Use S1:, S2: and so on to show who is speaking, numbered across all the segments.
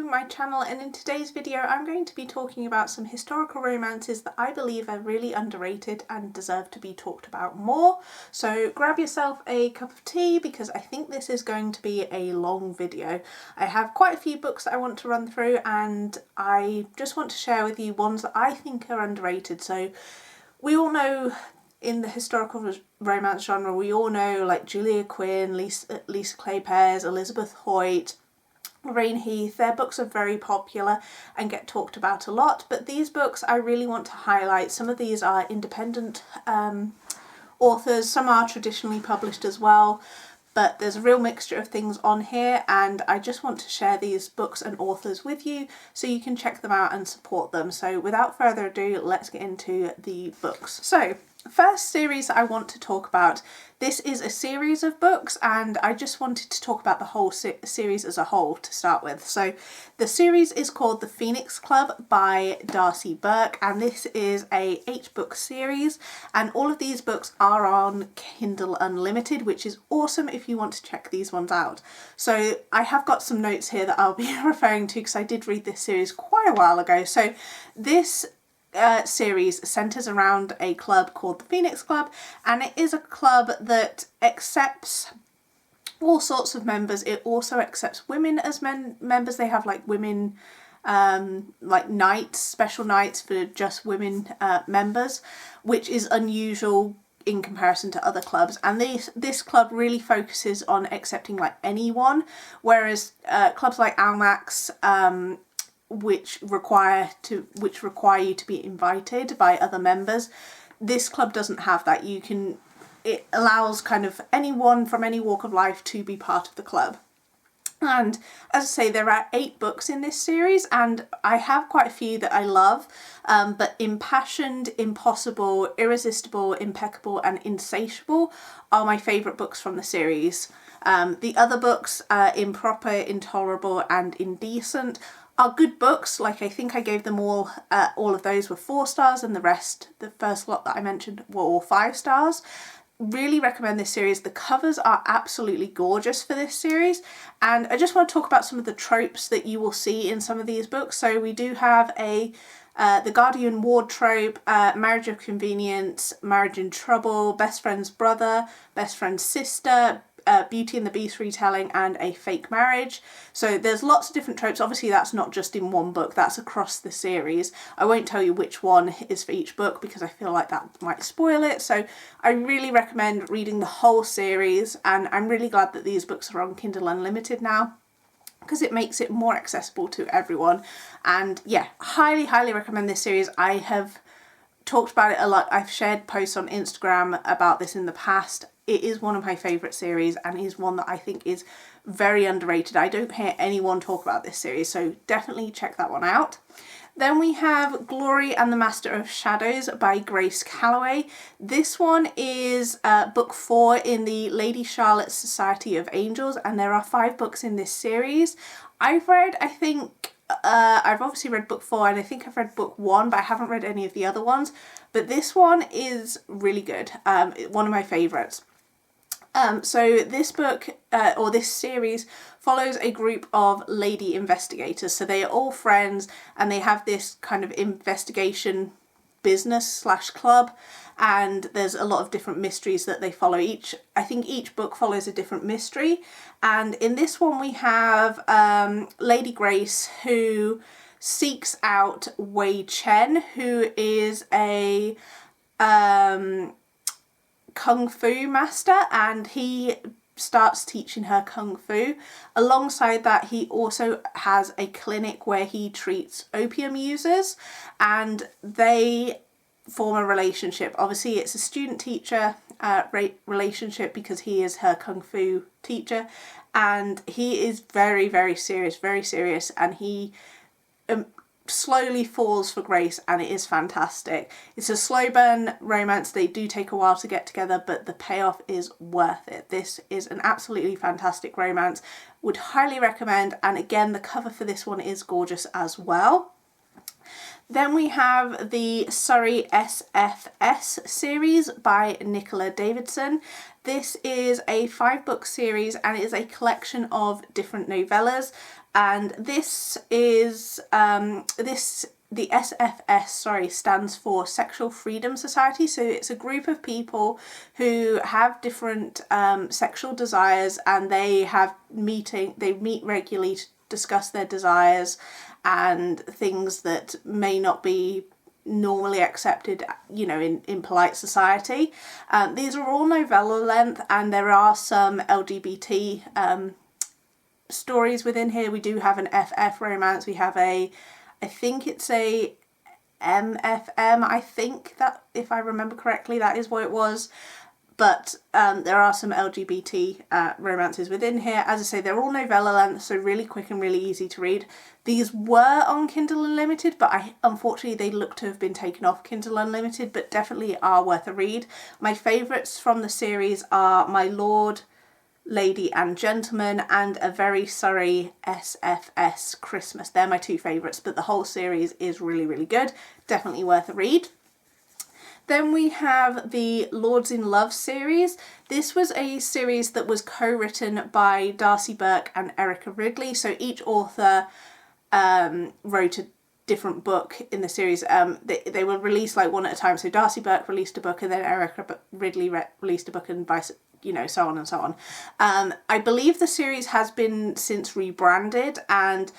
S1: my channel, and in today's video I'm going to be talking about some historical romances that I believe are really underrated and deserve to be talked about more. So grab yourself a cup of tea because I think this is going to be a long video. I have quite a few books that I want to run through and I just want to share with you ones that I think are underrated. So we all know in the historical romance genre, we all know like Julia Quinn, Lisa Clay Pears, Elizabeth Hoyt, Lorraine Heath. Their books are very popular and get talked about a lot, but these books I really want to highlight. Some of these are independent authors, some are traditionally published as well, but there's a real mixture of things on here and I just want to share these books and authors with you so you can check them out and support them. So without further ado, let's get into the books. So first series I want to talk about, this is a series of books and I just wanted to talk about the whole series as a whole to start with. So the series is called The Phoenix Club by Darcy Burke, and this is a 8-book series, and all of these books are on Kindle Unlimited, which is awesome if you want to check these ones out. So I have got some notes here that I'll be referring to because I did read this series quite a while ago. So this series centres around a club called the Phoenix Club, and it is a club that accepts all sorts of members. It also accepts women as members. They have like women like nights, special nights for just women members, which is unusual in comparison to other clubs, and this club really focuses on accepting like anyone, whereas clubs like Almack's which require you to be invited by other members, this club doesn't have that. It allows kind of anyone from any walk of life to be part of the club. And as I say, there are 8 books in this series and I have quite a few that I love, but Impassioned, Impossible, Irresistible, Impeccable and Insatiable are my favourite books from the series. The other books, Improper, Intolerable and Indecent, are good books. Like I think I gave them all of those were 4 stars and the rest, the first lot that I mentioned, were all 5 stars. Really recommend this series. The covers are absolutely gorgeous for this series, and I just want to talk about some of the tropes that you will see in some of these books. So we do have the guardian ward trope, marriage of convenience, marriage in trouble, best friend's brother, best friend's sister, Beauty and the Beast retelling, and a fake marriage. So there's lots of different tropes. Obviously that's not just in one book, that's across the series. I won't tell you which one is for each book because I feel like that might spoil it. So I really recommend reading the whole series, and I'm really glad that these books are on Kindle Unlimited now because it makes it more accessible to everyone. And yeah, highly recommend this series. I have talked about it a lot. I've shared posts on Instagram about this in the past. It is one of my favourite series and is one that I think is very underrated. I don't hear anyone talk about this series, so definitely check that one out. Then we have Glory and the Master of Shadows by Grace Calloway. This one is book 4 in the Lady Charlotte Society of Angels, and there are 5 books in this series. I've obviously read book 4 and I think I've read book 1, but I haven't read any of the other ones. But this one is really good, one of my favourites. So this book, or this series, follows a group of lady investigators. So they are all friends and they have this kind of investigation business / club, and there's a lot of different mysteries that they follow. I think each book follows a different mystery, and in this one we have Lady Grace, who seeks out Wei Chen, who is a Kung Fu master, and he starts teaching her Kung Fu. Alongside that, he also has a clinic where he treats opium users, and they form a relationship. Obviously it's a student-teacher relationship because he is her Kung Fu teacher, and he is very serious, and he slowly falls for Grace, and it is fantastic. It's a slow burn romance. They do take a while to get together, but the payoff is worth it. This is an absolutely fantastic romance. Would highly recommend, and again the cover for this one is gorgeous as well. Then we have the Surrey SFS series by Nicola Davidson. This is a 5-book series and it is a collection of different novellas. And this is the SFS, stands for Sexual Freedom Society. So it's a group of people who have different sexual desires, and they meet regularly to discuss their desires and things that may not be normally accepted, in polite society. These are all novella length, and there are some LGBT stories within here. We do have an FF romance. We have I think it's a MFM, I think that, if I remember correctly, that is what it was. But there are some LGBT romances within here. As I say, they're all novella length, so really quick and really easy to read. These were on Kindle Unlimited, but unfortunately they look to have been taken off Kindle Unlimited, but definitely are worth a read. My favourites from the series are My Lord, Lady and Gentleman, and A Very Sorry SFS Christmas. They're my two favourites, but the whole series is really, really good. Definitely worth a read. Then we have the Lords in Love series. This was a series that was co-written by Darcy Burke and Erica Ridley. So each author wrote a different book in the series. They were released like one at a time. So Darcy Burke released a book, and then Erica Ridley released a book, and so on and so on. I believe the series has been since rebranded, and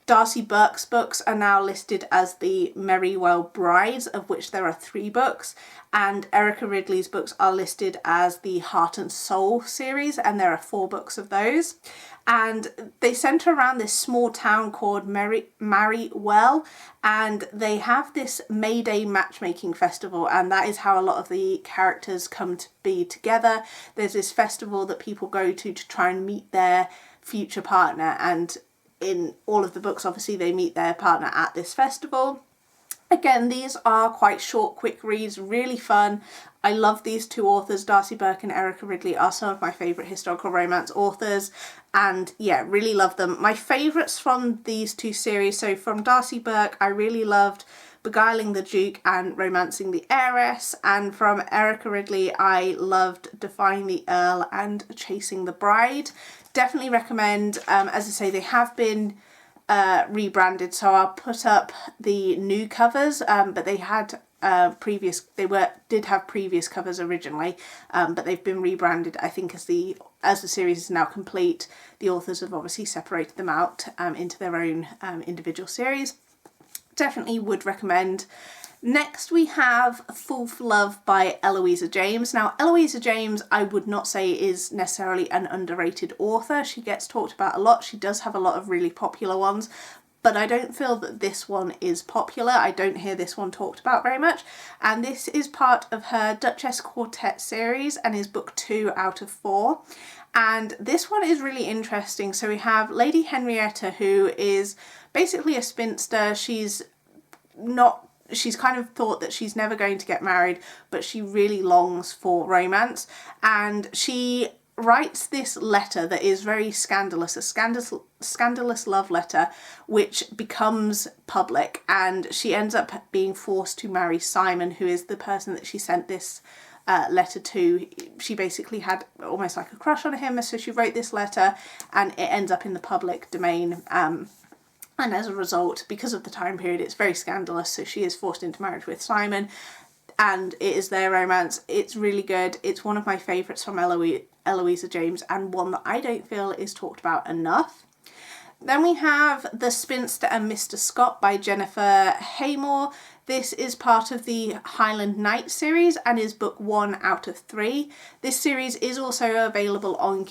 S1: Darcy Burke's books are now listed as the Merrywell Brides, of which there are 3 books, and Erica Ridley's books are listed as the Heart and Soul series, and there are 4 books of those. And they centre around this small town called Merrywell, and they have this May Day matchmaking festival, and that is how a lot of the characters come to be together. There's this festival that people go to try and meet their future partner, and in all of the books, obviously, they meet their partner at this festival. Again, these are quite short, quick reads, really fun. I love these 2 authors. Darcy Burke and Erica Ridley are some of my favourite historical romance authors, and yeah, really love them. My favourites from these 2 series, so from Darcy Burke, I really loved Beguiling the Duke and Romancing the Heiress, and from Erica Ridley, I loved Defying the Earl and Chasing the Bride. Definitely recommend. As I say, they have been rebranded, so I'll put up the new covers, but they had did have previous covers originally, but they've been rebranded. I think as the series is now complete, the authors have obviously separated them out into their own individual series. Definitely would recommend. Next we have Fool for Love by Eloisa James. Now, Eloisa James, I would not say is necessarily an underrated author. She gets talked about a lot. She does have a lot of really popular ones, but I don't feel that this one is popular. I don't hear this one talked about very much. And this is part of her Duchess Quartet series and is book 2 out of 4. And this one is really interesting. So we have Lady Henrietta, who is basically a spinster. She's kind of thought that she's never going to get married, but she really longs for romance. And she writes this letter that is very scandalous, a scandalous love letter, which becomes public. And she ends up being forced to marry Simon, who is the person that she sent this letter to. She basically had almost like a crush on him, so she wrote this letter, and it ends up in the public domain. And as a result, because of the time period, it's very scandalous, so she is forced into marriage with Simon, and it is their romance. It's really good. It's one of my favourites from Eloisa James, and one that I don't feel is talked about enough. Then we have The Spinster and Mr. Scott by Jennifer Haymore. This is part of the Highland Knight series and is book 1 out of 3. This series is also available on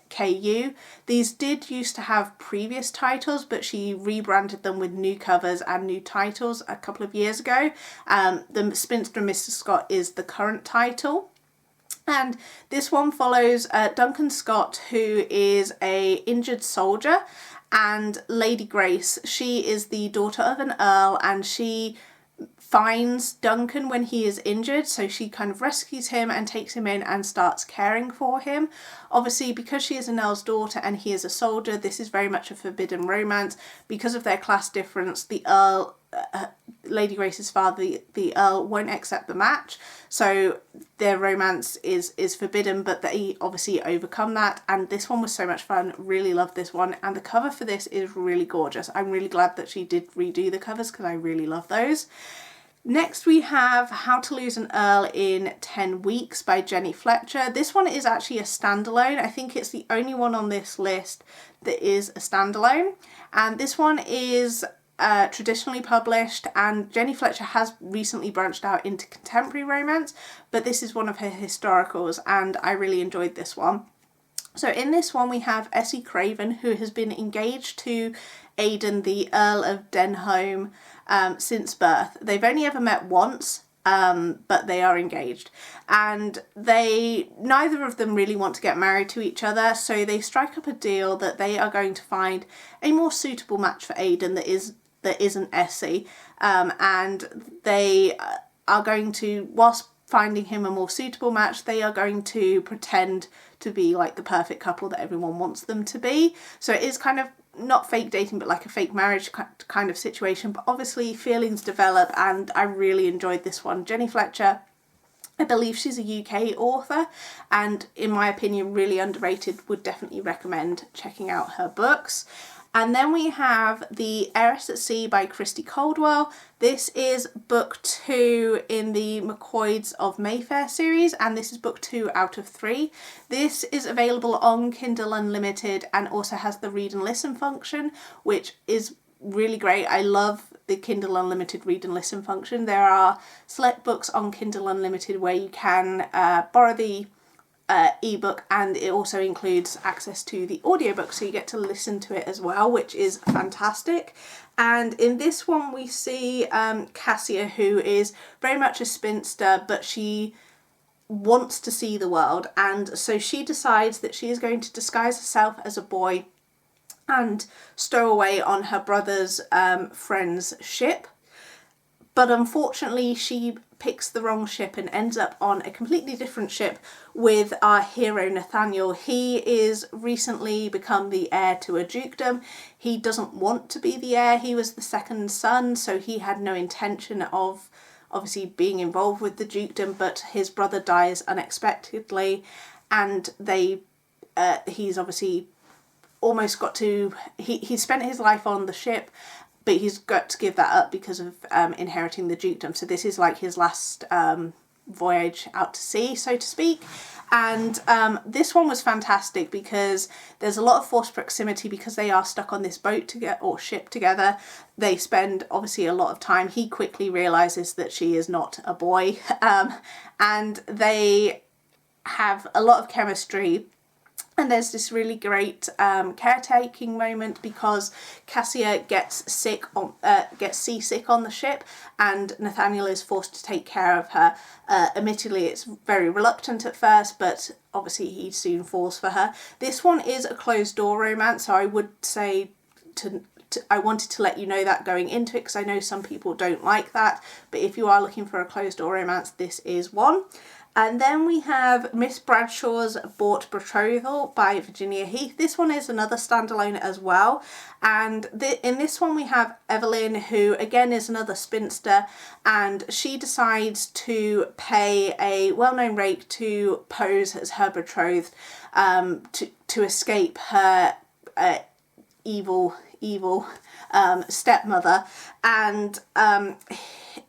S1: KU. These did used to have previous titles, but she rebranded them with new covers and new titles a couple of years ago. The Spinster and Mr. Scott is the current title. And this one follows Duncan Scott, who is a injured soldier, and Lady Grace. She is the daughter of an earl, and she finds Duncan when he is injured, so she kind of rescues him and takes him in and starts caring for him. Obviously, because she is an earl's daughter and he is a soldier, this is very much a forbidden romance. Because of their class difference, the earl Lady Grace's father, the Earl, won't accept the match, so their romance is forbidden, but they obviously overcome that. And this one was so much fun, really loved this one, and the cover for this is really gorgeous. I'm really glad that she did redo the covers because I really love those. Next we have How to Lose an Earl in 10 Weeks by Jenny Fletcher. This one is actually a standalone. I think it's the only one on this list that is a standalone, and this one is traditionally published, and Jenny Fletcher has recently branched out into contemporary romance, but this is one of her historicals and I really enjoyed this one. So in this one we have Essie Craven, who has been engaged to Aidan, the Earl of Denholm, since birth. They've only ever met once, but they are engaged, and neither of them really want to get married to each other, so they strike up a deal that they are going to find a more suitable match for Aidan that isn't Essie, and they are going to, whilst finding him a more suitable match, they are going to pretend to be like the perfect couple that everyone wants them to be. So it is kind of not fake dating, but like a fake marriage kind of situation, but obviously feelings develop, and I really enjoyed this one. Jenny Fletcher, I believe she's a UK author, and in my opinion really underrated. Would definitely recommend checking out her books. And then we have The Heiress at Sea by Christy Caldwell. This is book 2 in the McCoys of Mayfair series, and this is book 2 out of 3. This is available on Kindle Unlimited and also has the read and listen function, which is really great. I love the Kindle Unlimited read and listen function. There are select books on Kindle Unlimited where you can borrow the ebook, and it also includes access to the audiobook, so you get to listen to it as well, which is fantastic. And in this one we see Cassia, who is very much a spinster, but she wants to see the world, and so she decides that she is going to disguise herself as a boy and stow away on her brother's friend's ship. But unfortunately she picks the wrong ship and ends up on a completely different ship with our hero Nathaniel. He is recently become the heir to a dukedom. He doesn't want to be the heir. He was the second son, so he had no intention of obviously being involved with the dukedom, but his brother dies unexpectedly, and he's obviously almost got to, he spent his life on the ship, but he's got to give that up because of inheriting the dukedom. So this is like his last voyage out to sea, so to speak. And this one was fantastic because there's a lot of forced proximity because they are stuck on this boat together, or ship together. They spend obviously a lot of time. He quickly realises that she is not a boy, and they have a lot of chemistry. And there's this really great caretaking moment because Cassia gets seasick on the ship, and Nathaniel is forced to take care of her. Admittedly, it's very reluctant at first, but obviously he soon falls for her. This one is a closed door romance, so I would say I wanted to let you know that going into it, because I know some people don't like that, but if you are looking for a closed door romance, this is one. And then we have Miss Bradshaw's Bought Betrothal by Virginia Heath. This one is another standalone as well. And in this one we have Evelyn, who again is another spinster, and she decides to pay a well-known rake to pose as her betrothed to escape her evil stepmother. And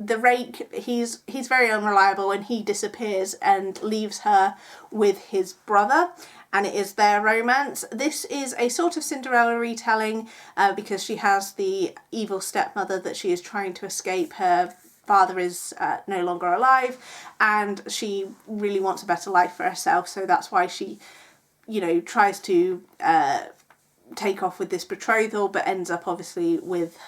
S1: the rake, he's very unreliable, and he disappears and leaves her with his brother, and it is their romance. This is a sort of Cinderella retelling because she has the evil stepmother that she is trying to escape. Her father is no longer alive, and she really wants a better life for herself, so that's why she, tries to take off with this betrothal, but ends up obviously with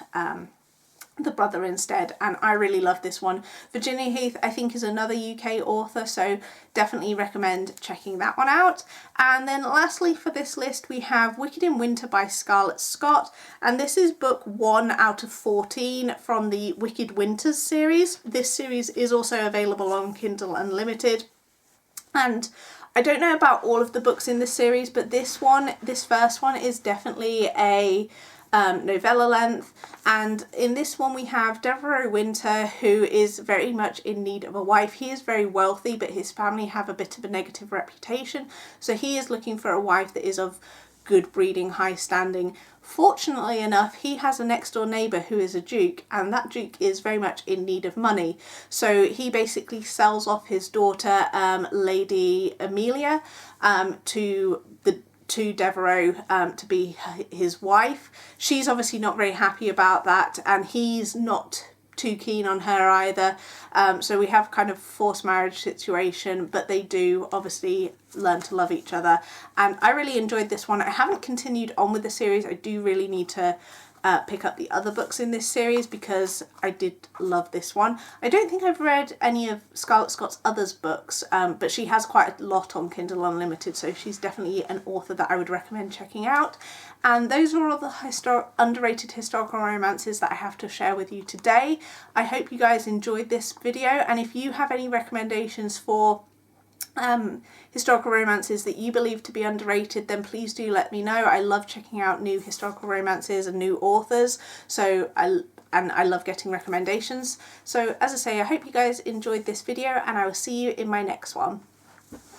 S1: the brother instead. And I really love this one. Virginia Heath, I think, is another UK author, so definitely recommend checking that one out. And then lastly for this list we have Wicked in Winter by Scarlett Scott, and this is book 1 out of 14 from the Wicked Winters series. This series is also available on Kindle Unlimited, and I don't know about all of the books in this series, but this first one is definitely a novella length, And in this one we have Devereux Winter, who is very much in need of a wife. He is very wealthy, but his family have a bit of a negative reputation, so he is looking for a wife that is of good breeding, high standing. Fortunately enough, he has a next door neighbour who is a duke, and that duke is very much in need of money. So he basically sells off his daughter, Lady Amelia, to Devereux to be his wife. She's obviously not very happy about that, and he's not too keen on her either. So we have kind of forced marriage situation, but they do obviously learn to love each other. And I really enjoyed this one. I haven't continued on with the series. I do really need to pick up the other books in this series because I did love this one. I don't think I've read any of Scarlett Scott's others books, but she has quite a lot on Kindle Unlimited, so she's definitely an author that I would recommend checking out. And those are all the underrated historical romances that I have to share with you today. I hope you guys enjoyed this video, and if you have any recommendations for historical romances that you believe to be underrated, then please do let me know. I love checking out new historical romances and new authors, so I love getting recommendations. So as I say, I hope you guys enjoyed this video, and I will see you in my next one.